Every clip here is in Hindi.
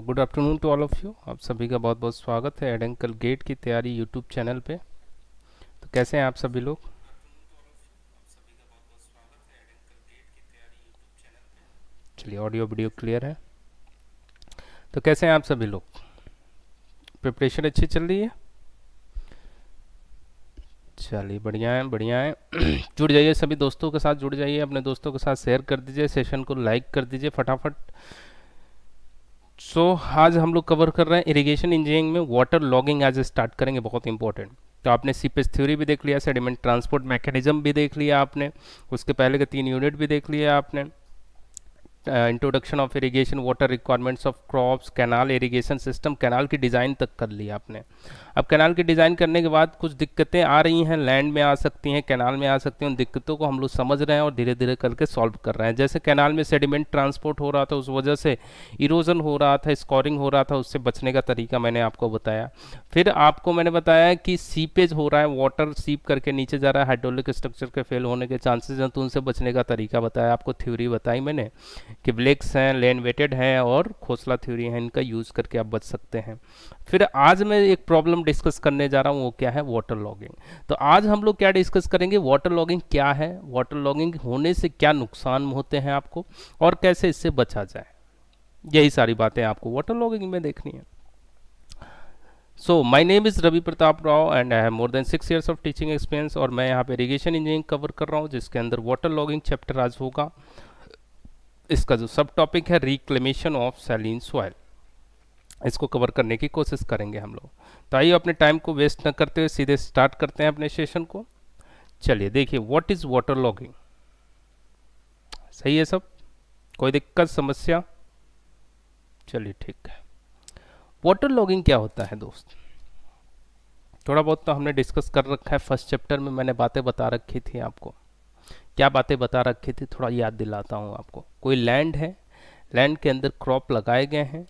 Good afternoon to all of you. आप सभी का बहुत बहुत स्वागत है एडेंकल गेट की तैयारी यूट्यूब चैनल पे। तो कैसे हैं आप सभी लोग? चलिए, ऑडियो वीडियो क्लियर है। तो कैसे हैं आप सभी लोग? प्रिपरेशन अच्छी चल रही है? चलिए, बढ़िया है बढ़िया है। जुड़ जाइए, सभी दोस्तों के साथ जुड़ जाइए, अपने दोस्तों के साथ शेयर कर दीजिए, सेशन को लाइक कर दीजिए फटाफट। आज हम लोग कवर कर रहे हैं इरिगेशन इंजीनियरिंग में वाटर लॉगिंग आज स्टार्ट करेंगे, बहुत इंपॉर्टेंट। तो आपने सीपेज थ्योरी भी देख लिया, सेडिमेंट ट्रांसपोर्ट मैकेनिज्म भी देख लिया आपने, उसके पहले के 3 यूनिट भी देख लिया आपने। Introduction of irrigation, water requirements of crops, canal irrigation system, canal की डिज़ाइन तक कर लिया आपने। अब कैनाल की डिज़ाइन करने के बाद कुछ दिक्कतें आ रही हैं, लैंड में आ सकती हैं, कैनाल में आ सकती हैं। उन दिक्कतों को हम लोग समझ रहे हैं और धीरे धीरे करके सॉल्व कर रहे हैं। जैसे कैनाल में सेडिमेंट ट्रांसपोर्ट हो रहा था, उस वजह से इरोजन हो रहा था, स्कोरिंग हो रहा था, उससे बचने का तरीका मैंने आपको बताया। फिर आपको मैंने बताया कि सीपेज हो रहा है, वाटर सीप करके नीचे जा रहा है, हाइड्रोलिक स्ट्रक्चर के फेल होने के चांसेस हैं, तो उनसे बचने का तरीका बताया आपको। थ्योरी बताई मैंने कि ब्लेक्स हैं, लेन वेटेड हैं और खोसला थ्योरी है, इनका यूज़ करके आप बच सकते हैं। फिर आज मैं एक प्रॉब्लम डिस्कस करने जा रहा हूँ, वो क्या है? Water logging. तो आज हम लोग क्या डिस्कस करेंगे? वाटर लॉगिंग क्या है, वाटर लॉगिंग होने से क्या नुकसान होते हैं आपको, और कैसे इससे बचा जाए। यही सारी बातें आपको वाटर लॉगिंग में देखनी है। So my name is Ravi Pratap Rao and I have more than 6 years of teaching experience, और मैं यहाँ पे इरिगेशन इंजीनियरिंग कवर कर रहा हूँ, जिसके अंदर वाटर लॉगिंग चैप्टर आज होगा। इसका जो सब टॉपिक है रिक्लेमेशन ऑफ सैलिन सॉइल, इसको कवर करने की कोशिश करेंगे हम लोग। तो आइए अपने टाइम को वेस्ट न करते हुए सीधे स्टार्ट करते हैं अपने सेशन को। चलिए देखिए, व्हाट इज वाटर लॉगिंग। सही है सब? कोई दिक्कत समस्या? चलिए ठीक है। वाटर लॉगिंग क्या होता है दोस्त? थोड़ा बहुत तो हमने डिस्कस कर रखा है, फर्स्ट चैप्टर में मैंने बातें बता रखी थी आपको। क्या बातें बता रखी थी, थोड़ा याद दिलाता हूँ आपको। कोई लैंड है, लैंड के अंदर क्रॉप लगाए गए हैं।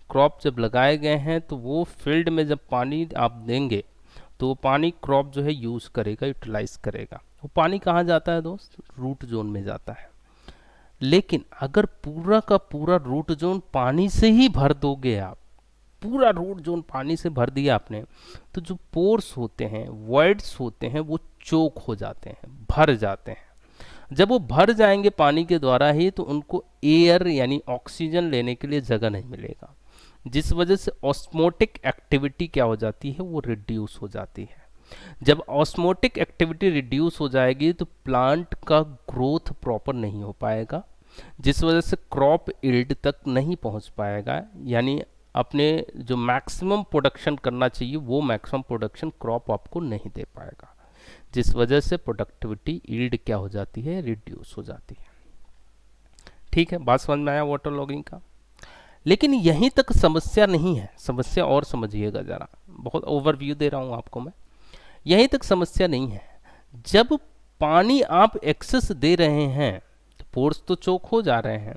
क्रॉप जब लगाए गए हैं तो वो फील्ड में जब पानी आप देंगे तो वो पानी क्रॉप जो है यूज़ करेगा, यूटिलाइज करेगा। वो पानी कहाँ जाता है दोस्त? रूट जोन में जाता है। लेकिन अगर पूरा का पूरा रूट जोन पानी से ही भर दोगे आप, पूरा रूट जोन पानी से भर दिया आपने, तो जो पोर्स होते हैं, वॉइड्स होते हैं, वो चोक हो जाते हैं, भर जाते हैं। जब वो भर जाएंगे पानी के द्वारा ही, तो उनको एयर यानी ऑक्सीजन लेने के लिए जगह नहीं मिलेगा, जिस वजह से ऑस्मोटिक एक्टिविटी क्या हो जाती है? वो रिड्यूस हो जाती है। जब ऑस्मोटिक एक्टिविटी रिड्यूस हो जाएगी तो प्लांट का ग्रोथ प्रॉपर नहीं हो पाएगा, जिस वजह से क्रॉप यील्ड तक नहीं पहुंच पाएगा, यानी अपने जो मैक्सिमम प्रोडक्शन करना चाहिए वो मैक्सिमम प्रोडक्शन क्रॉप आपको नहीं दे पाएगा, जिस वजह से प्रोडक्टिविटी यील्ड क्या हो जाती है? रिड्यूस हो जाती है। ठीक है, बात समझ में आया वाटर लॉगिंग का? लेकिन यहीं तक समस्या नहीं है, समस्या और समझिएगा ज़रा, बहुत ओवरव्यू दे रहा हूँ आपको मैं। यहीं तक समस्या नहीं है। जब पानी आप एक्सेस दे रहे हैं तो पोर्स तो चोक हो जा रहे हैं,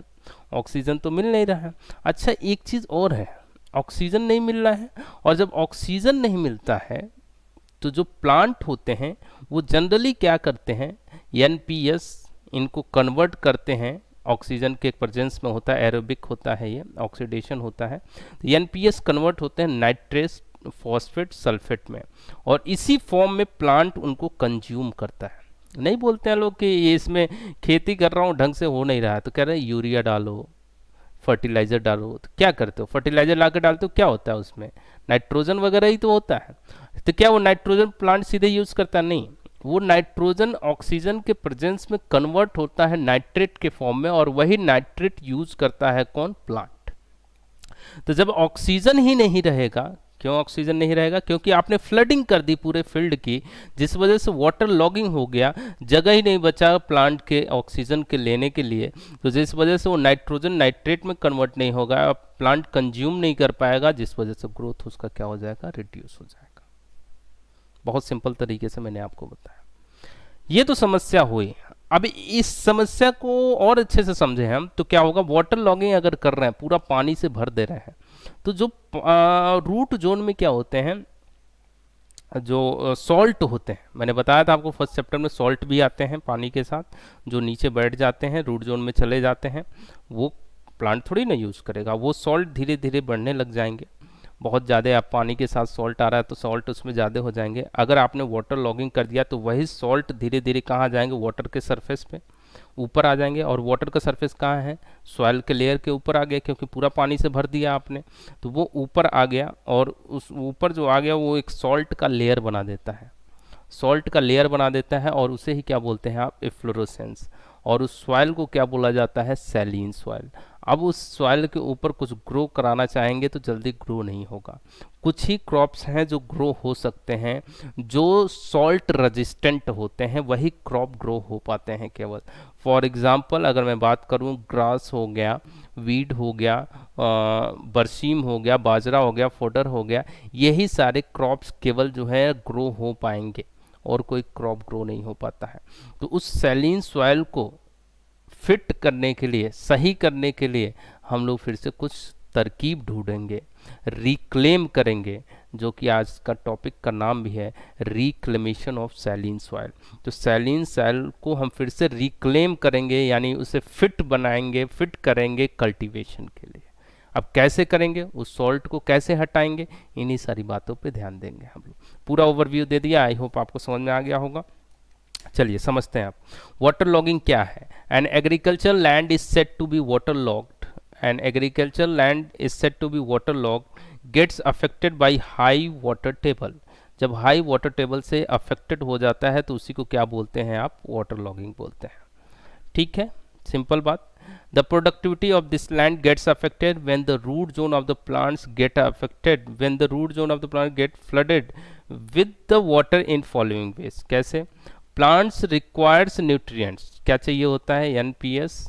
ऑक्सीजन तो मिल नहीं रहा है। अच्छा, एक चीज़ और है, ऑक्सीजन नहीं मिल रहा है, और जब ऑक्सीजन नहीं मिलता है तो जो प्लांट होते हैं वो जनरली क्या करते हैं? एनपीएस इनको कन्वर्ट करते हैं, ऑक्सीजन के प्रेजेंस में होता है, एरोबिक होता है, ये ऑक्सीडेशन होता है। तो एनपीएस कन्वर्ट होते हैं नाइट्रेस, फॉस्फेट, सल्फेट में, और इसी फॉर्म में प्लांट उनको कंज्यूम करता है। नहीं बोलते हैं लोग कि ये इसमें खेती कर रहा हूँ ढंग से हो नहीं रहा है, तो कह रहे हैं यूरिया डालो, फर्टिलाइज़र डालो। तो क्या करते हो? फर्टिलाइज़र ला कर डालते हो, क्या होता है उसमें? नाइट्रोजन वगैरह ही तो होता है। तो क्या वो नाइट्रोजन प्लांट सीधे यूज़ करता है? नहीं, वो नाइट्रोजन ऑक्सीजन के प्रेजेंस में कन्वर्ट होता है नाइट्रेट के फॉर्म में, और वही नाइट्रेट यूज करता है कौन? प्लांट। तो जब ऑक्सीजन ही नहीं रहेगा, क्यों ऑक्सीजन नहीं रहेगा? क्योंकि आपने फ्लडिंग कर दी पूरे फील्ड की, जिस वजह से वाटर लॉगिंग हो गया, जगह ही नहीं बचा प्लांट के ऑक्सीजन के लेने के लिए। तो जिस वजह से वो नाइट्रोजन नाइट्रेट में कन्वर्ट नहीं होगा, प्लांट कंज्यूम नहीं कर पाएगा, जिस वजह से ग्रोथ उसका क्या हो जाएगा? रिड्यूस हो जाएगा। बहुत सिंपल तरीके से मैंने आपको बताया। ये तो समस्या हुई। अब इस समस्या को और अच्छे से समझे हम तो क्या होगा? वाटर लॉगिंग अगर कर रहे हैं, पूरा पानी से भर दे रहे हैं, तो जो रूट जोन में क्या होते हैं, जो सॉल्ट होते हैं, मैंने बताया था आपको फर्स्ट चैप्टर में, सॉल्ट भी आते हैं पानी के साथ, जो नीचे बैठ जाते हैं, रूट जोन में चले जाते हैं, वो प्लांट थोड़ी ना यूज़ करेगा, वो सॉल्ट धीरे धीरे बढ़ने लग जाएंगे। बहुत ज़्यादा आप पानी के साथ सॉल्ट आ रहा है तो सॉल्ट उसमें ज़्यादा हो जाएंगे। अगर आपने वाटर लॉगिंग कर दिया तो वही सॉल्ट धीरे धीरे कहाँ जाएंगे, वाटर के सरफेस पे ऊपर आ जाएंगे। और वाटर का सरफेस कहाँ है, सॉइल के लेयर के ऊपर आ गया, क्योंकि पूरा पानी से भर दिया आपने, तो वो ऊपर आ गया। और उस ऊपर जो आ गया वो एक सॉल्ट का लेयर बना देता है, सॉल्ट का लेयर बना देता है, और उसे ही क्या बोलते हैं आप, इफ्लोरोसेंस। और उस सॉइल को क्या बोला जाता है, सैलीन सॉइल। अब उस सॉइल के ऊपर कुछ ग्रो कराना चाहेंगे तो जल्दी ग्रो नहीं होगा। कुछ ही क्रॉप्स हैं जो ग्रो हो सकते हैं, जो सॉल्ट रेजिस्टेंट होते हैं, वही क्रॉप ग्रो हो पाते हैं केवल। फॉर एग्जांपल अगर मैं बात करूं, ग्रास हो गया, वीड हो गया, बरसीम हो गया, बाजरा हो गया, फोडर हो गया, यही सारे क्रॉप्स केवल जो है ग्रो हो पाएंगे, और कोई क्रॉप ग्रो नहीं हो पाता है। तो उस सैलीन सॉइल को फिट करने के लिए, सही करने के लिए हम लोग फिर से कुछ तरकीब ढूंढेंगे, रिक्लेम करेंगे, जो कि आज का टॉपिक का नाम भी है, रिक्लेमेशन ऑफ सैलीन सॉइल। तो सैलीन सॉइल को हम फिर से रिक्लेम करेंगे, यानी उसे फिट बनाएंगे, फिट करेंगे कल्टीवेशन के लिए। अब कैसे करेंगे, उस सॉल्ट को कैसे हटाएंगे, इन्हीं सारी बातों पे ध्यान देंगे हम लोग। पूरा ओवरव्यू दे दिया, आई होप आपको समझ में आ गया होगा। चलिए समझते हैं आप वाटर लॉगिंग क्या है। An agriculture land is said to be water logged, an agriculture land is said to be water logged gets affected by high water table. जब हाई वाटर टेबल से अफेक्टेड हो जाता है तो उसी को क्या बोलते हैं आप, वाटर लॉगिंग बोलते हैं। ठीक है, सिंपल बात। The productivity of this land gets affected when the root zone of the plants get affected, when the root zone of the plant get flooded with the water in following ways। कैसे, plants requires nutrients, क्या चाहिए होता है, NPS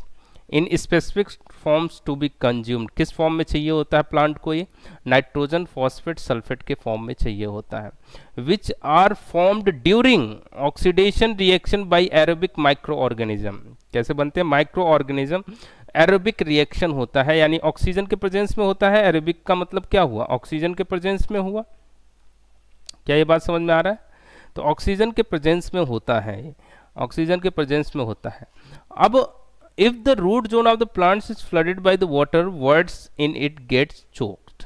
in specific forms to be consumed। किस फॉर्म में चाहिए होता है प्लांट को, ये नाइट्रोजन, फॉस्फेट, सल्फेट के फॉर्म में चाहिए होता है। Which are formed during oxidation reaction by aerobic micro organism. कैसे बनते हैं, माइक्रो ऑर्गेनिज्म एरोबिक रिएक्शन होता है, यानी ऑक्सीजन के प्रेजेंस में होता है। एरोबिक का मतलब क्या हुआ, ऑक्सीजन के प्रेजेंस में हुआ। क्या ये बात समझ में आ रहा है, तो ऑक्सीजन के प्रेजेंस में होता है, ऑक्सीजन के प्रेजेंस में होता है। अब if the root zone of the plants is flooded by the water, words in it gets choked।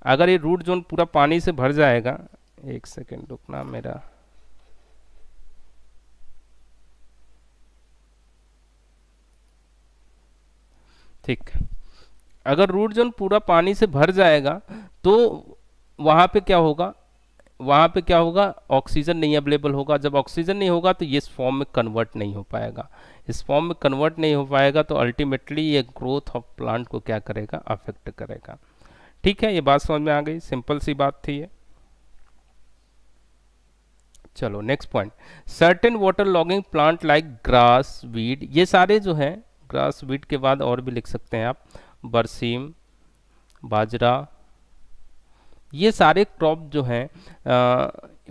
अगर ये रूट जोन पूरा पानी से भर जाएगा, एक सेकेंड रुकना मेरा, ठीक, अगर रूट जोन पूरा पानी से भर जाएगा तो वहां पे क्या होगा, वहाँ पे क्या होगा, ऑक्सीजन नहीं अवेलेबल होगा। जब ऑक्सीजन नहीं होगा तो ये इस फॉर्म में कन्वर्ट नहीं हो पाएगा, इस फॉर्म में कन्वर्ट नहीं हो पाएगा तो अल्टीमेटली ये ग्रोथ ऑफ प्लांट को क्या करेगा, अफेक्ट करेगा। ठीक है, ये बात समझ में आ गई, सिंपल सी बात थी ये। चलो next point, certain water logging plant like grass, weed, ये सारे जो हैं, ग्रास वीड के बाद और भी लिख सकते हैं आप, बरसीम, बाजरा, ये सारे क्रॉप जो हैं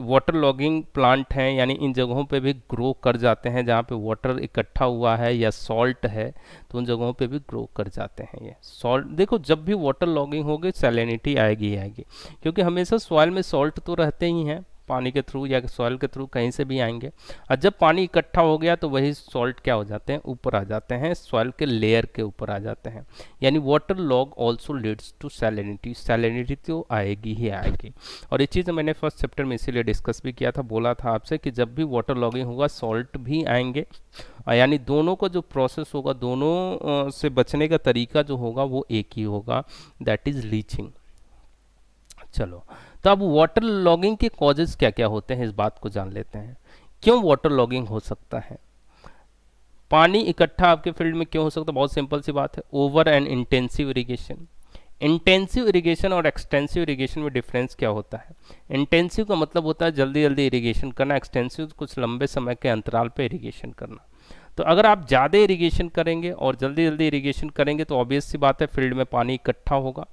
वाटर लॉगिंग प्लांट हैं, यानी इन जगहों पे भी ग्रो कर जाते हैं जहाँ पे वाटर इकट्ठा हुआ है या सॉल्ट है, तो उन जगहों पे भी ग्रो कर जाते हैं। ये सॉल्ट, देखो जब भी वाटर लॉगिंग होगी सैलिनिटी आएगी ही आएगी, क्योंकि हमेशा सॉइल में सॉल्ट तो रहते ही हैं, पानी के थ्रू या सॉइल के थ्रू कहीं से भी आएंगे। और जब पानी इकट्ठा हो गया तो वही सॉल्ट क्या हो जाते हैं, ऊपर आ जाते हैं, सॉइल के लेयर के ऊपर आ जाते हैं। यानी water log also leads to salinity, salinity तो आएगी ही आएगी। और ये चीज़ मैंने फर्स्ट चैप्टर में इसीलिए डिस्कस भी किया था, बोला था आपसे कि जब भी वाटर लॉगिंग होगा सॉल्ट भी आएंगे, यानी दोनों का जो प्रोसेस होगा, दोनों से बचने का तरीका जो होगा वो एक ही होगा, दैट इज लीचिंग। चलो, तो अब वाटर लॉगिंग के कॉजेज क्या क्या होते हैं, इस बात को जान लेते हैं। क्यों वाटर लॉगिंग हो सकता है, पानी इकट्ठा आपके फील्ड में क्यों हो सकता है, बहुत सिंपल सी बात है, over and intensive irrigation. Intensive irrigation और एक्सटेंसिव इरिगेशन में डिफरेंस क्या होता है, इंटेंसिव का मतलब होता है जल्दी जल्दी इरिगेशन करना, एक्सटेंसिव कुछ लंबे समय के अंतराल पे इरिगेशन करना। तो अगर आप ज़्यादा इरिगेशन करेंगे और जल्दी जल्दी इरिगेशन करेंगे तो ऑब्वियस सी बात है फील्ड में पानी इकट्ठा होगा,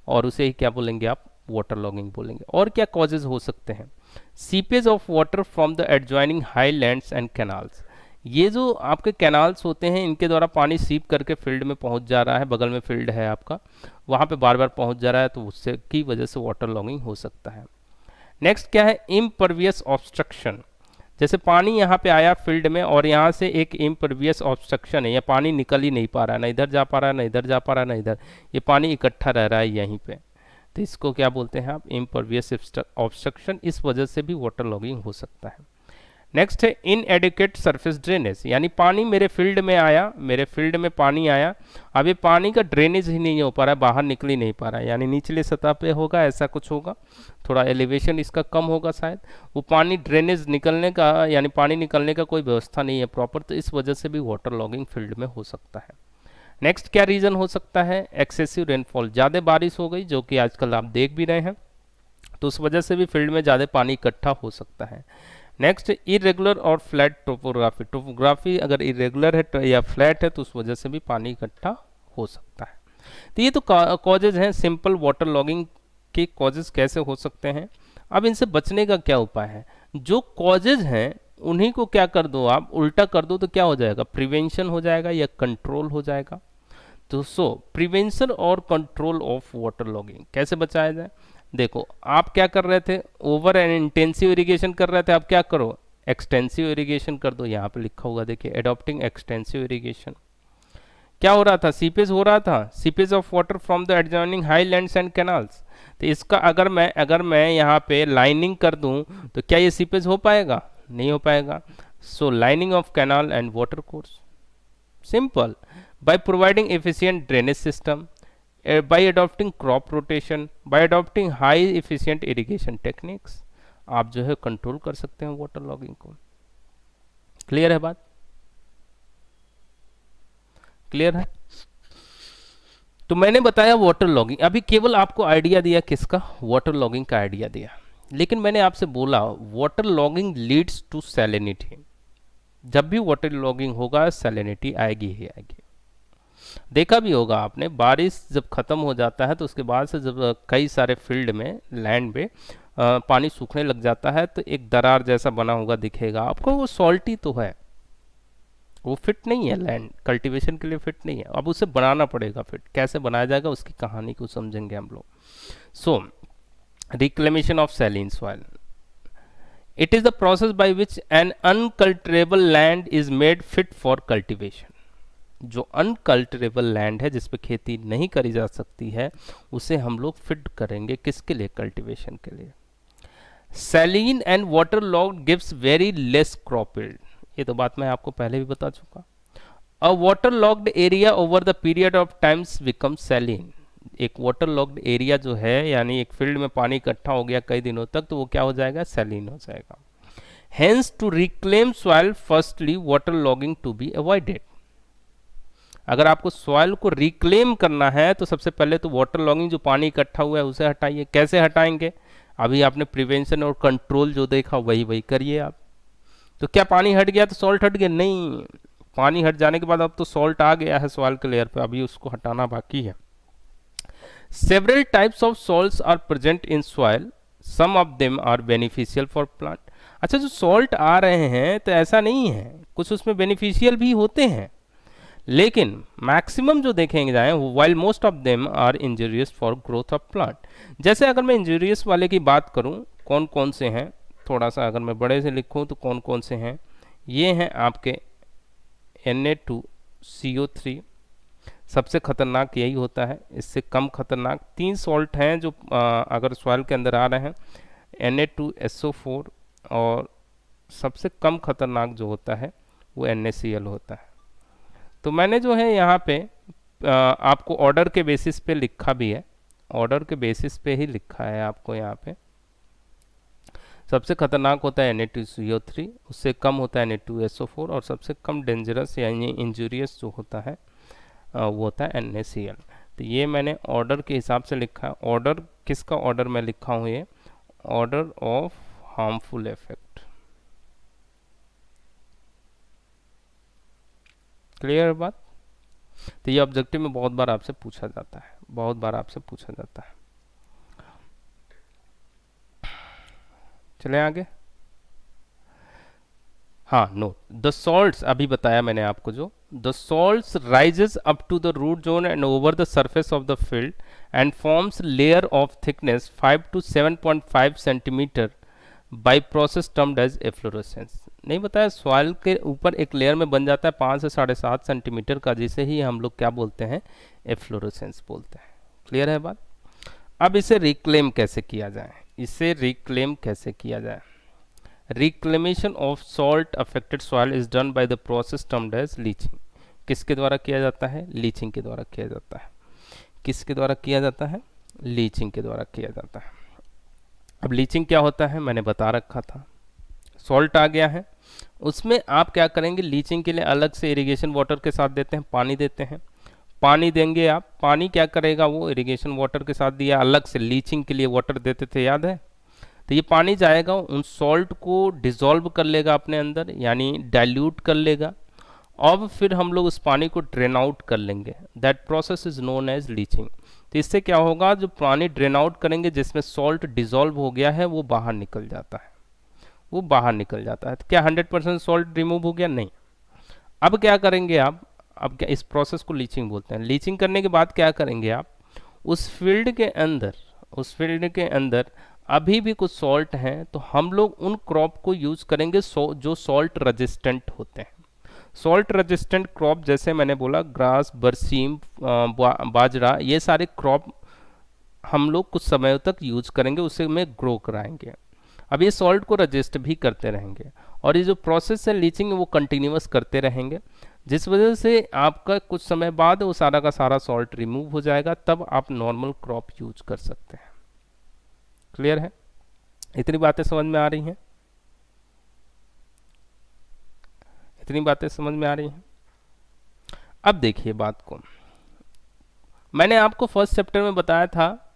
और उसे ही क्या बोलेंगे आप, वाटर लॉगिंग बोलेंगे। और क्या कॉजेज हो सकते हैं, seepage of water from the adjoining highlands and canals. ये जो आपके कैनाल्स होते हैं इनके द्वारा पानी सीप करके फील्ड में पहुंच जा रहा है, बगल में फील्ड है आपका, वहाँ पे बार बार पहुंच जा रहा है, तो उससे की वजह से वाटर लॉगिंग हो सकता है। नेक्स्ट क्या है, इम्परवियस ऑब्स्ट्रक्शन। जैसे पानी यहाँ पे आया फील्ड में और यहाँ से एक इम्परवियस ऑब्स्ट्रक्शन है, या पानी निकल ही नहीं पा रहा है, ना इधर जा पा रहा है, ना इधर जा पा रहा है, ना इधर, ये पानी इकट्ठा रह रहा है यहीं पे, तो इसको क्या बोलते हैं आप, इम्परवियस ऑब्स्ट्रक्शन। इस वजह से भी वाटर लॉगिंग हो सकता है। नेक्स्ट है इनएडिक्वेट सरफेस ड्रेनेज, यानी पानी मेरे फील्ड में आया, मेरे फील्ड में पानी आया, अब ये पानी का ड्रेनेज ही नहीं हो पा रहा है, बाहर निकल ही नहीं पा रहा है, यानी निचले सतह पे होगा, ऐसा कुछ होगा, थोड़ा एलिवेशन इसका कम होगा शायद, वो पानी ड्रेनेज निकलने का, यानी पानी निकलने का कोई व्यवस्था नहीं है प्रॉपर, तो इस वजह से भी वाटर लॉगिंग फील्ड में हो सकता है। नेक्स्ट क्या रीज़न हो सकता है, एक्सेसिव रेनफॉल, ज़्यादा बारिश हो गई, जो कि आजकल आप देख भी रहे हैं, तो उस वजह से भी फील्ड में ज़्यादा पानी इकट्ठा हो सकता है। नेक्स्ट इरेगुलर और फ्लैट टोपोग्राफी, टोपोग्राफी अगर इरेगुलर है या फ्लैट है तो उस वजह से भी पानी इकट्ठा हो सकता है। तो ये तो कॉजेज हैं, सिंपल वाटर लॉगिंग के कॉजेज कैसे हो सकते हैं। अब इनसे बचने का क्या उपाय है, जो कॉजेज हैं उन्हीं को क्या कर दो आप, उल्टा कर दो, तो क्या हो जाएगा, प्रिवेंशन हो जाएगा या कंट्रोल हो जाएगा। तो प्रिवेंशन और कंट्रोल ऑफ वाटर लॉगिंग कैसे बचाया जाए। देखो आप क्या कर रहे थे, ओवर एंड इंटेंसिव इरिगेशन कर रहे थे, आप क्या करो, एक्सटेंसिव इरिगेशन कर दो। यहाँ पे लिखा होगा देखिए, एडॉप्टिंग एक्सटेंसिव इरिगेशन। क्या हो रहा था, सीपेज हो रहा था, seepage of water from the adjoining highlands and canals. तो इसका अगर मैं यहाँ पे लाइनिंग कर दूँ तो क्या ये सीपेज हो पाएगा, नहीं हो पाएगा। So lining of canal and water course, simple, by providing efficient drainage system, by adopting crop rotation, by adopting high efficient irrigation techniques, आप जो है कंट्रोल कर सकते हैं वाटर लॉगिंग को। क्लियर है बात, क्लियर है। तो मैंने बताया वाटर लॉगिंग, अभी केवल आपको आइडिया दिया किसका, वाटर लॉगिंग का आइडिया दिया, लेकिन मैंने आपसे बोला water logging leads to salinity. जब भी वाटर लॉगिंग होगा सैलिनिटी आएगी ही आएगी। देखा भी होगा आपने, बारिश जब ख़त्म हो जाता है तो उसके बाद से जब कई सारे फील्ड में, लैंड में पानी सूखने लग जाता है तो एक दरार जैसा बना होगा दिखेगा आपको, वो सॉल्टी तो है, वो फिट नहीं है, लैंड कल्टीवेशन के लिए फिट नहीं है। अब उसे बनाना पड़ेगा फिट, कैसे बनाया जाएगा उसकी कहानी को समझेंगे हम लोग। So reclamation of saline soil, it is the process by which an unculturable land is made fit for cultivation. जो अनकल्टरेबल लैंड है, जिस पे खेती नहीं करी जा सकती है, उसे हम लोग फिट करेंगे किसके लिए, कल्टीवेशन के लिए। Saline and water logged gives very less crop yield, ये तो बात मैं आपको पहले भी बता चुका। Uh water logged area over the period of times become saline, एक वाटर लॉग्ड एरिया जो है, यानी एक फील्ड में पानी इकट्ठा हो गया कई दिनों तक, तो वो क्या हो जाएगा, सैलिन हो जाएगा। Hence to reclaim soil firstly water logging to be avoided. अगर आपको सॉइल को रिक्लेम करना है तो सबसे पहले तो वाटर लॉगिंग, जो पानी इकट्ठा हुआ है उसे हटाइए। कैसे हटाएंगे, अभी आपने प्रिवेंशन और कंट्रोल जो देखा वही करिए आप। तो क्या पानी हट गया तो सॉल्ट हट गया, नहीं, पानी हट जाने के बाद अब तो सॉल्ट आ गया है सॉइल के लेयर पे, अभी उसको हटाना बाकी है। Several types of salts are present in soil, some of them are beneficial for plant. अच्छा, जो सॉल्ट आ रहे हैं तो ऐसा नहीं है, कुछ उसमें बेनिफिशियल भी होते हैं, लेकिन मैक्सिमम जो देखेंगे जाए, while most of them are injurious for growth of plant. जैसे अगर मैं इंजूरियस वाले की बात करूं, कौन कौन से हैं, थोड़ा सा अगर मैं बड़े से लिखूं तो कौन कौन से हैं, ये हैं आपके Na2CO3, सबसे खतरनाक यही होता है, इससे कम खतरनाक 3 सॉल्ट हैं जो अगर सॉइल के अंदर आ रहे हैं, Na2SO4, और सबसे कम खतरनाक जो होता है वो NaCl होता है। तो मैंने जो है यहाँ पे आपको ऑर्डर के बेसिस पे लिखा भी है, ऑर्डर के बेसिस पे ही लिखा है आपको यहाँ पे। सबसे खतरनाक होता है Na2CO3, उससे कम होता है Na2SO4, और सबसे कम डेंजरस यानी इंजूरियस जो होता है वो होता है NaCl। तो ये मैंने ऑर्डर के हिसाब से लिखा है। ऑर्डर किसका ऑर्डर मैं लिखा हूँ, ये order of harmful effect. Clear बात। तो ये ऑब्जेक्टिव में बहुत बार आपसे पूछा जाता है, बहुत बार आपसे पूछा जाता है। चले आगे। हाँ, नोट द सॉल्ट्स, अभी बताया मैंने आपको, जो the salts rises up to the root zone and over the surface of the field and forms layer of thickness 5 to 7.5 centimetre by process termed as efflorescence. नहीं बताया, सॉइल के ऊपर एक लेयर में बन जाता है 5 से 7.5 सेंटीमीटर का, जिसे ही हम लोग क्या बोलते हैं, एफ्लोरेसेंस बोलते हैं। क्लियर है बात। अब इसे रिक्लेम कैसे किया जाए, इसे रिक्लेम कैसे किया जाए। Reclamation of salt affected soil is done by the process termed as leaching. किसके द्वारा किया जाता है, लीचिंग के द्वारा किया जाता है। किसके द्वारा किया जाता है, लीचिंग के द्वारा किया जाता है। अब लीचिंग क्या होता है मैंने बता रखा था। सॉल्ट आ गया है, उसमें आप क्या करेंगे, लीचिंग के लिए अलग से इरिगेशन वाटर के साथ देते हैं, पानी देते हैं। पानी देंगे आप, पानी क्या करेगा, वो इरिगेशन वाटर के साथ दिया, अलग से लीचिंग के लिए वाटर देते थे, याद है। तो ये पानी जाएगा उन सॉल्ट को डिसॉल्व कर लेगा अपने अंदर, यानी डाइल्यूट कर लेगा। अब फिर हम लोग उस पानी को ड्रेन आउट कर लेंगे, that process is known as leaching. तो इससे क्या होगा, जो पानी ड्रेन आउट करेंगे जिसमें सॉल्ट डिसॉल्व हो गया है वो बाहर निकल जाता है, वो बाहर निकल जाता है। तो क्या 100% सॉल्ट रिमूव हो गया, नहीं। अब क्या करेंगे आप, अब क्या, इस प्रोसेस को लीचिंग बोलते हैं। लीचिंग करने के बाद क्या करेंगे आप, उस फील्ड के अंदर, उस फील्ड के अंदर अभी भी कुछ सॉल्ट हैं, तो हम लोग उन क्रॉप को यूज करेंगे जो सॉल्ट रेजिस्टेंट होते हैं। सॉल्ट रेजिस्टेंट क्रॉप जैसे मैंने बोला, ग्रास, बरसीम, बाजरा, ये सारे क्रॉप हम लोग कुछ समय तक यूज करेंगे, उसे में ग्रो कराएंगे। अब ये सॉल्ट को रजिस्ट भी करते रहेंगे, और ये जो प्रोसेस है लीचिंग वो कंटिन्यूअस करते रहेंगे, जिस वजह से आपका कुछ समय बाद वो सारा का सारा सॉल्ट रिमूव हो जाएगा, तब आप नॉर्मल क्रॉप यूज कर सकते हैं। क्लियर है, इतनी बातें समझ में आ रही हैं, इतनी बातें समझ में आ रही हैं। अब देखिए बात को, मैंने आपको फर्स्ट चैप्टर में बताया था,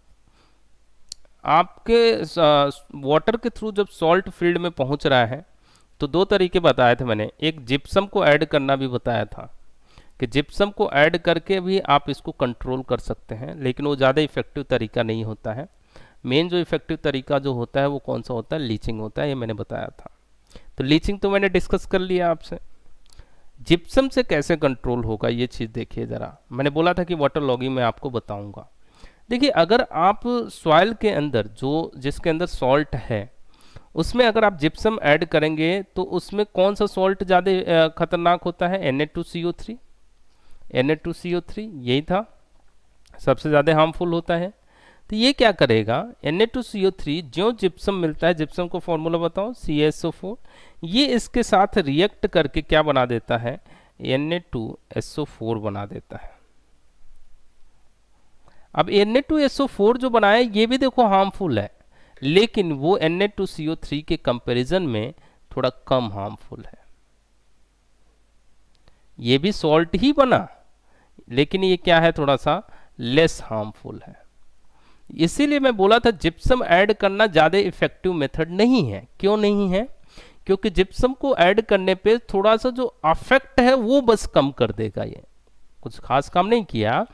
आपके वाटर के थ्रू जब सॉल्ट फील्ड में पहुंच रहा है तो दो तरीके बताए थे मैंने। एक जिप्सम को ऐड करना भी बताया था, कि जिप्सम को ऐड करके भी आप इसको कंट्रोल कर सकते हैं, लेकिन वो ज़्यादा इफेक्टिव तरीका नहीं होता है। मेन जो इफेक्टिव तरीका जो होता है वो कौन सा होता है, लीचिंग होता है, ये मैंने बताया था। तो लीचिंग तो मैंने डिस्कस कर लिया आपसे। जिप्सम से कैसे कंट्रोल होगा ये चीज़ देखिए ज़रा, मैंने बोला था कि वाटर लॉगिंग में आपको बताऊंगा। देखिए, अगर आप सॉइल के अंदर जो जिसके अंदर सॉल्ट है उसमें अगर आप जिप्सम ऐड करेंगे तो उसमें कौन सा सॉल्ट ज़्यादा खतरनाक होता है, Na2CO3। Na2CO3 यही था, सबसे ज़्यादा हार्मफुल होता है। तो ये क्या करेगा, Na2CO3 जो जिप्सम मिलता है, जिप्सम को फॉर्मूला बताओ, CaSO4, ये इसके साथ रिएक्ट करके क्या बना देता है, Na2SO4 बना देता है। अब Na2SO4 जो बनाया ये भी देखो हार्मफुल है, लेकिन वो Na2CO3 के कंपैरिजन में थोड़ा कम हार्मफुल है। ये भी सॉल्ट ही बना, लेकिन ये क्या है, थोड़ा सा लेस हार्मफुल है। इसीलिए मैं बोला था जिप्सम ऐड करना ज़्यादा इफेक्टिव मेथड नहीं है। क्यों नहीं है, क्योंकि जिप्सम को ऐड करने पे थोड़ा सा जो अफेक्ट है वो बस कम कर देगा, ये कुछ खास काम नहीं किया।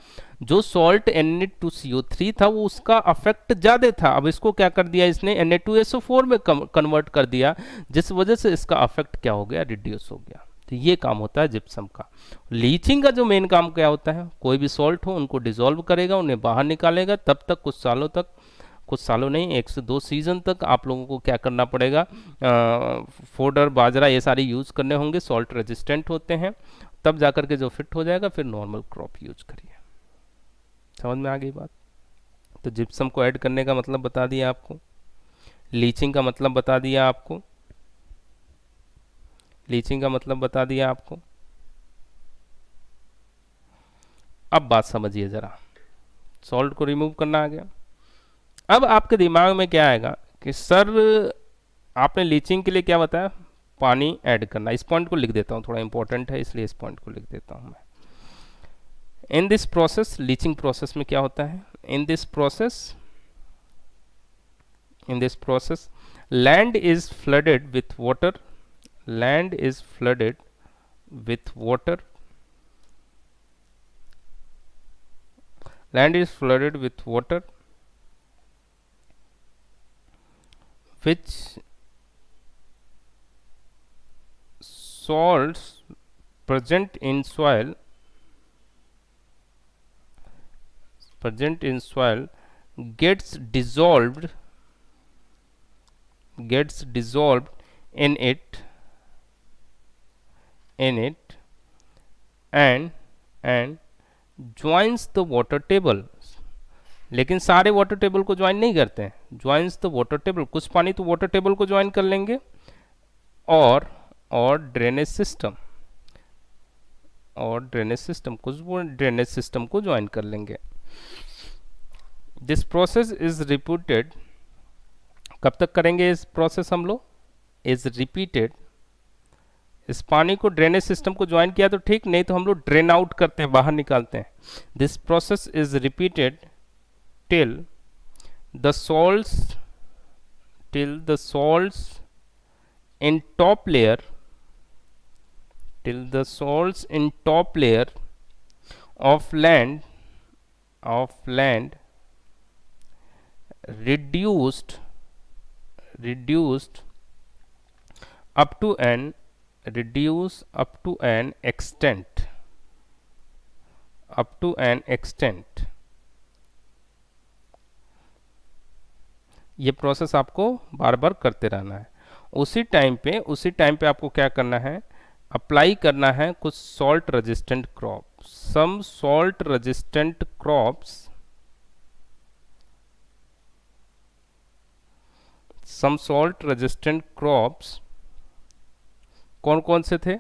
जो सॉल्ट Na2CO3 था वो उसका अफेक्ट ज़्यादा था, अब इसको क्या कर दिया इसने, Na2SO4 में कन्वर्ट कर दिया, जिस वजह से इसका अफेक्ट क्या हो गया, रिड्यूस हो गया। तो ये काम होता है जिप्सम का। लीचिंग का जो मेन काम क्या होता है, कोई भी सॉल्ट हो उनको डिसॉल्व करेगा, उन्हें बाहर निकालेगा, तब तक कुछ सालों तक, कुछ सालों नहीं, 1 से 2 सीजन तक आप लोगों को क्या करना पड़ेगा, फोडर, बाजरा ये सारे यूज़ करने होंगे, सॉल्ट रेजिस्टेंट होते हैं, तब जाकर के जो फिट हो जाएगा फिर नॉर्मल क्रॉप यूज करिए। समझ में आ गई बात। तो जिप्सम को ऐड करने का मतलब बता दिया आपको, लीचिंग का मतलब बता दिया आपको, लीचिंग का मतलब बता दिया आपको। अब बात समझिए ज़रा, सॉल्ट को रिमूव करना आ गया। अब आपके दिमाग में क्या आएगा कि सर आपने लीचिंग के लिए क्या बताया, पानी ऐड करना। इस पॉइंट को लिख देता हूँ, थोड़ा इंपॉर्टेंट है इसलिए इस पॉइंट को लिख देता हूँ मैं। In this process, leaching process में क्या होता है, in this process land is flooded with water, land is flooded with water, land is flooded with water which salts present in soil gets dissolved in it in it and joins the water table. लेकिन सारे वाटर टेबल को ज्वाइन नहीं करते हैं. ज्वाइंस द वाटर टेबल, कुछ पानी तो वाटर टेबल को ज्वाइन कर लेंगे, और ड्रेनेज सिस्टम, कुछ वो ड्रेनेज सिस्टम को ज्वाइन कर लेंगे. This process is repeated. कब तक करेंगे इस प्रोसेस हम लोग? Is repeated. इस पानी को ड्रेनेज सिस्टम को ज्वाइन किया तो ठीक, नहीं तो हम लोग ड्रेन आउट करते हैं, बाहर निकालते हैं. This process is repeated till the salts in top layer of land reduced up to an extent. ये प्रोसेस आपको बार बार करते रहना है. उसी टाइम पे आपको क्या करना है? अप्लाई करना है कुछ salt resistant crop. Some salt resistant crops कौन कौन से थे?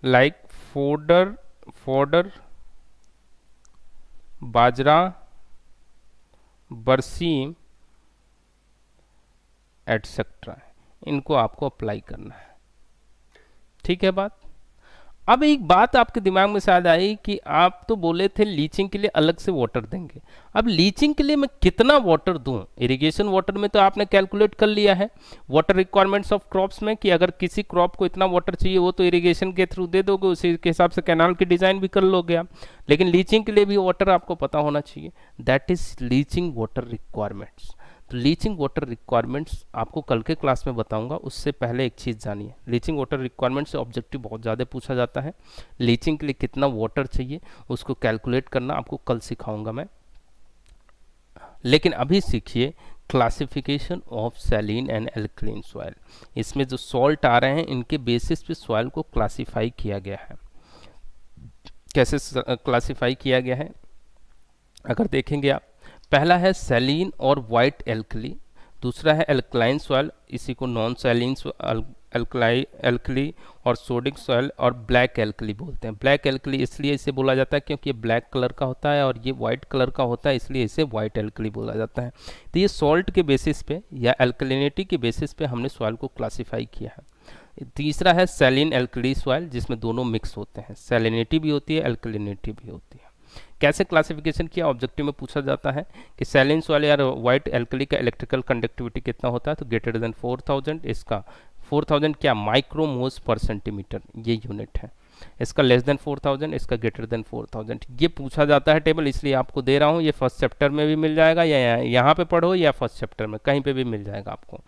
लाइक फोडर, बाजरा, बरसीम एटसेट्रा. इनको आपको अप्लाई करना है. ठीक है बात. अब एक बात आपके दिमाग में शायद आई कि आप तो बोले थे लीचिंग के लिए अलग से वाटर देंगे. अब लीचिंग के लिए मैं कितना वाटर दूं? इरिगेशन वाटर में तो आपने कैलकुलेट कर लिया है वाटर रिक्वायरमेंट्स ऑफ क्रॉप्स में कि अगर किसी क्रॉप को इतना वाटर चाहिए वो तो इरिगेशन के थ्रू दे दोगे, उसी के हिसाब से कैनाल की डिज़ाइन भी कर लोगे आप. लेकिन लीचिंग के लिए भी वाटर आपको पता होना चाहिए. That is leaching water requirements. तो लीचिंग वाटर रिक्वायरमेंट्स आपको कल के क्लास में बताऊंगा. उससे पहले एक चीज़ जानिए, लीचिंग वाटर रिक्वायरमेंट से ऑब्जेक्टिव बहुत ज़्यादा पूछा जाता है. लीचिंग के लिए कितना वाटर चाहिए उसको कैलकुलेट करना आपको कल सिखाऊंगा मैं. लेकिन अभी सीखिए classification of saline and alkaline soil. इसमें जो सॉल्ट आ रहे हैं इनके बेसिस पे सॉइल को क्लासीफाई किया गया है. कैसे क्लासीफाई किया गया है अगर देखेंगे आप, पहला है सैलिन और वाइट एल्कली, दूसरा है एल्कलाइन सॉइल, इसी को नॉन सैलिन एल्कली और सोडिक सॉइल और ब्लैक एल्कली बोलते हैं. ब्लैक एल्कली इसलिए इसे बोला जाता है क्योंकि ये ब्लैक कलर का होता है और ये वाइट कलर का होता है, इसलिए इसे वाइट एल्कली बोला जाता है. तो ये सॉल्ट के बेसिस पे या एल्कलिनिटी के बेसिस पे हमने सॉइल को क्लासीफाई किया है. तीसरा है सैलिन एल्कली सॉइल, जिसमें दोनों मिक्स होते हैं, सैलिनिटी भी होती है एल्कलिनिटी भी होती है. कैसे क्लासिफिकेशन किया? ऑब्जेक्टिव में पूछा जाता है कि सैलिन सॉइल या वाइट एल्कली का इलेक्ट्रिकल कंडक्टिविटी कितना होता है, तो ग्रेटर देन 4000. इसका 4000 क्या? माइक्रोमोल्स पर सेंटीमीटर, ये यूनिट है. इसका लेस देन 4000, इसका ग्रेटर देन 4000. ये पूछा जाता है टेबल, इसलिए आपको दे रहा हूँ. ये फर्स्ट चैप्टर में भी मिल जाएगा या यहाँ पे पढ़ो या फर्स्ट चैप्टर में कहीं पे भी मिल जाएगा आपको.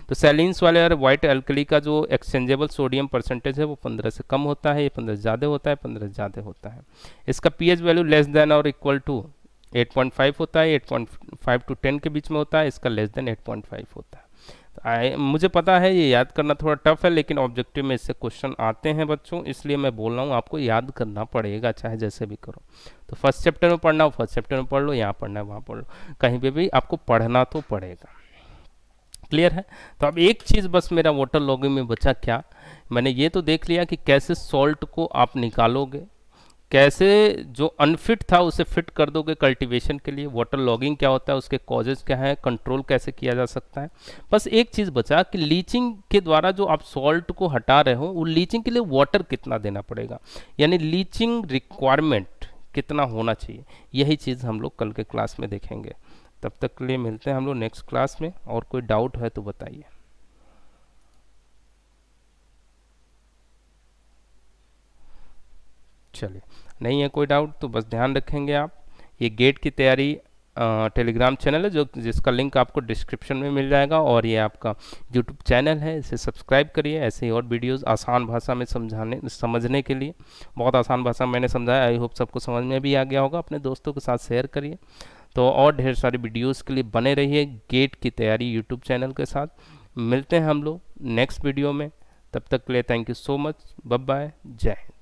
तो सैलिन सॉइल और वाइट एल्कली का जो एक्सचेंजेबल सोडियम परसेंटेज है वो 15 से कम होता है, ये 15 ज़्यादा होता है, 15 ज़्यादा होता है. इसका पीएच वैल्यू लेस देन और इक्वल टू 8.5 होता है, 8.5 to 10 के बीच में होता है. इसका लेस देन 8.5 होता है. मुझे पता है ये याद करना थोड़ा टफ है, लेकिन ऑब्जेक्टिव में इससे क्वेश्चन आते हैं बच्चों, इसलिए मैं बोल रहा हूँ आपको याद करना पड़ेगा चाहे जैसे भी करो. तो फर्स्ट चैप्टर में पढ़ना हो फर्स्ट चैप्टर में पढ़ लो, यहाँ पढ़ना है वहाँ पढ़ लो, कहीं पे भी आपको पढ़ना तो पड़ेगा. क्लियर है? तो अब एक चीज़ बस मेरा वाटर लॉगिंग में बचा क्या, मैंने ये तो देख लिया कि कैसे सॉल्ट को आप निकालोगे, कैसे जो अनफिट था उसे फिट कर दोगे कल्टीवेशन के लिए, वाटर लॉगिंग क्या होता है, उसके कॉजेज क्या है, कंट्रोल कैसे किया जा सकता है. बस एक चीज़ बचा कि लीचिंग के द्वारा जो आप सॉल्ट को हटा रहे हो वो लीचिंग के लिए वाटर कितना देना पड़ेगा, यानी लीचिंग रिक्वायरमेंट कितना होना चाहिए. यही चीज़ हम लोग कल के क्लास में देखेंगे. तब तक के लिए मिलते हैं हम लोग नेक्स्ट क्लास में. और कोई डाउट है तो बताइए. चलिए, नहीं है कोई डाउट तो बस ध्यान रखेंगे आप. ये गेट की तैयारी टेलीग्राम चैनल है जिसका लिंक आपको डिस्क्रिप्शन में मिल जाएगा, और ये आपका यूट्यूब चैनल है, इसे सब्सक्राइब करिए. ऐसे ही और वीडियोस आसान भाषा में समझने के लिए, बहुत आसान भाषा में मैंने समझाया, आई होप सबको समझ में भी आ गया होगा. अपने दोस्तों के साथ शेयर करिए. तो और ढेर सारी वीडियोस के लिए बने रहिए गेट की तैयारी यूट्यूब चैनल के साथ. मिलते हैं हम लोग नेक्स्ट वीडियो में. तब तक के लिए thank you so much, bye bye, जय हिंद।